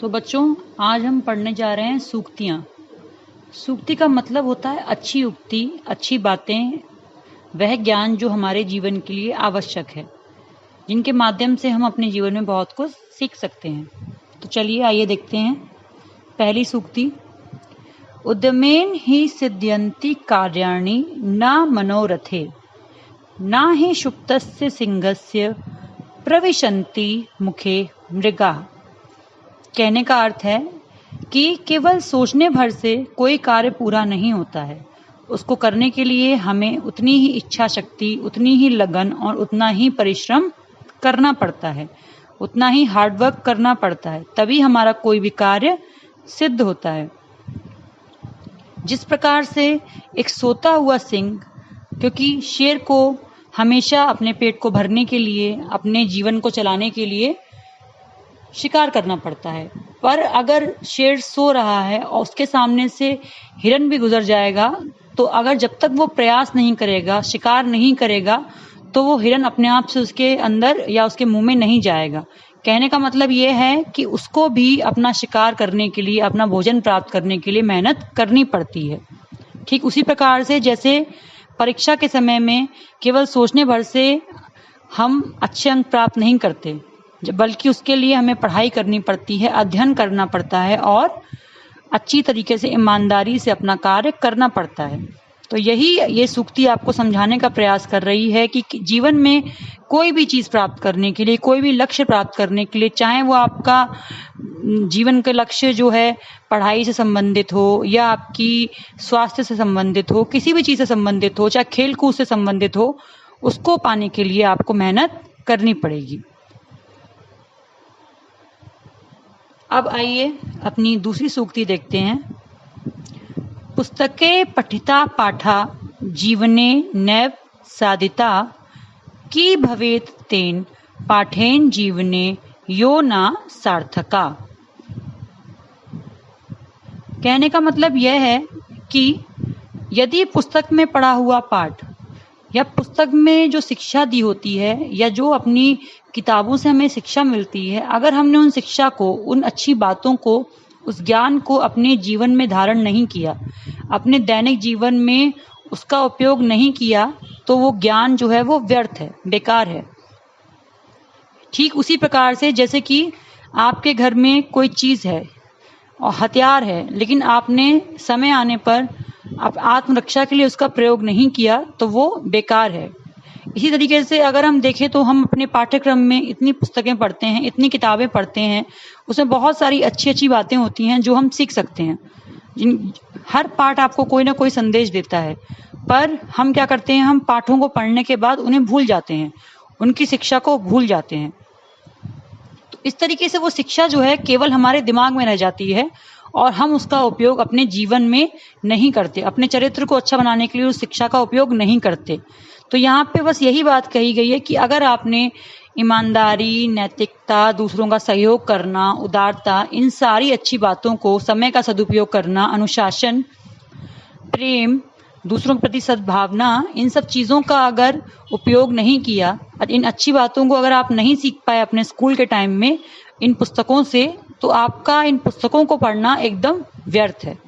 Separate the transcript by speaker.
Speaker 1: तो बच्चों, आज हम पढ़ने जा रहे हैं सूक्तियाँ। सूक्ति का मतलब होता है अच्छी उक्ति, अच्छी बातें, वह ज्ञान जो हमारे जीवन के लिए आवश्यक है, जिनके माध्यम से हम अपने जीवन में बहुत कुछ सीख सकते हैं। तो चलिए आइए देखते हैं। पहली सूक्ति, उद्यमेन ही सिद्ध्यन्ति कार्याणि न मनोरथे, न हि शुप्तस्य सिंहस्य प्रविशन्ति मुखे मृगाः। कहने का अर्थ है कि केवल सोचने भर से कोई कार्य पूरा नहीं होता है। उसको करने के लिए हमें उतनी ही इच्छा शक्ति, उतनी ही लगन और उतना ही परिश्रम करना पड़ता है, उतना ही हार्डवर्क करना पड़ता है, तभी हमारा कोई भी कार्य सिद्ध होता है। जिस प्रकार से एक सोता हुआ सिंह, क्योंकि शेर को हमेशा अपने पेट को भरने के लिए, अपने जीवन को चलाने के लिए शिकार करना पड़ता है, पर अगर शेर सो रहा है और उसके सामने से हिरन भी गुजर जाएगा, तो अगर जब तक वो प्रयास नहीं करेगा, शिकार नहीं करेगा, तो वो हिरन अपने आप से उसके अंदर या उसके मुंह में नहीं जाएगा। कहने का मतलब ये है कि उसको भी अपना शिकार करने के लिए, अपना भोजन प्राप्त करने के लिए मेहनत करनी पड़ती है। ठीक उसी प्रकार से जैसे परीक्षा के समय में केवल सोचने भर से हम अच्छे अंक प्राप्त नहीं करते, बल्कि उसके लिए हमें पढ़ाई करनी पड़ती है, अध्ययन करना पड़ता है और अच्छी तरीके से ईमानदारी से अपना कार्य करना पड़ता है। तो ये सूक्ति आपको समझाने का प्रयास कर रही है कि जीवन में कोई भी चीज़ प्राप्त करने के लिए, कोई भी लक्ष्य प्राप्त करने के लिए, चाहे वो आपका जीवन का लक्ष्य जो है पढ़ाई से संबंधित हो या आपकी स्वास्थ्य से संबंधित हो, किसी भी चीज़ से संबंधित हो, चाहे खेल कूद से संबंधित हो, उसको पाने के लिए आपको मेहनत करनी पड़ेगी। अब आइए अपनी दूसरी सूक्ति देखते हैं। पुस्तके पठिता पाठा जीवने नैव साधिता, की भवेत तेन पाठेन जीवने यो न सार्थका। कहने का मतलब यह है कि यदि पुस्तक में पढ़ा हुआ पाठ या पुस्तक में जो शिक्षा दी होती है या जो अपनी किताबों से हमें शिक्षा मिलती है, अगर हमने उन शिक्षा को, उन अच्छी बातों को, उस ज्ञान को अपने जीवन में धारण नहीं किया, अपने दैनिक जीवन में उसका उपयोग नहीं किया, तो वो ज्ञान जो है वो व्यर्थ है, बेकार है। ठीक उसी प्रकार से जैसे कि आपके घर में कोई चीज़ है और हथियार है, लेकिन आपने समय आने पर आत्मरक्षा के लिए उसका प्रयोग नहीं किया, तो वो बेकार है। इसी तरीके से अगर हम देखें तो हम अपने पाठ्यक्रम में इतनी पुस्तकें पढ़ते हैं, इतनी किताबें पढ़ते हैं, उसमें बहुत सारी अच्छी अच्छी बातें होती हैं जो हम सीख सकते हैं। हर पाठ आपको कोई ना कोई संदेश देता है, पर हम क्या करते हैं, हम पाठों को पढ़ने के बाद उन्हें भूल जाते हैं, उनकी शिक्षा को भूल जाते हैं। तो इस तरीके से वो शिक्षा जो है केवल हमारे दिमाग में रह जाती है और हम उसका उपयोग अपने जीवन में नहीं करते, अपने चरित्र को अच्छा बनाने के लिए उस शिक्षा का उपयोग नहीं करते। तो यहाँ पे बस यही बात कही गई है कि अगर आपने ईमानदारी, नैतिकता, दूसरों का सहयोग करना, उदारता, इन सारी अच्छी बातों को, समय का सदुपयोग करना, अनुशासन, प्रेम, दूसरों के प्रति सद्भावना, इन सब चीज़ों का अगर उपयोग नहीं किया, इन अच्छी बातों को अगर आप नहीं सीख पाए अपने स्कूल के टाइम में इन पुस्तकों से, तो आपका इन पुस्तकों को पढ़ना एकदम व्यर्थ है।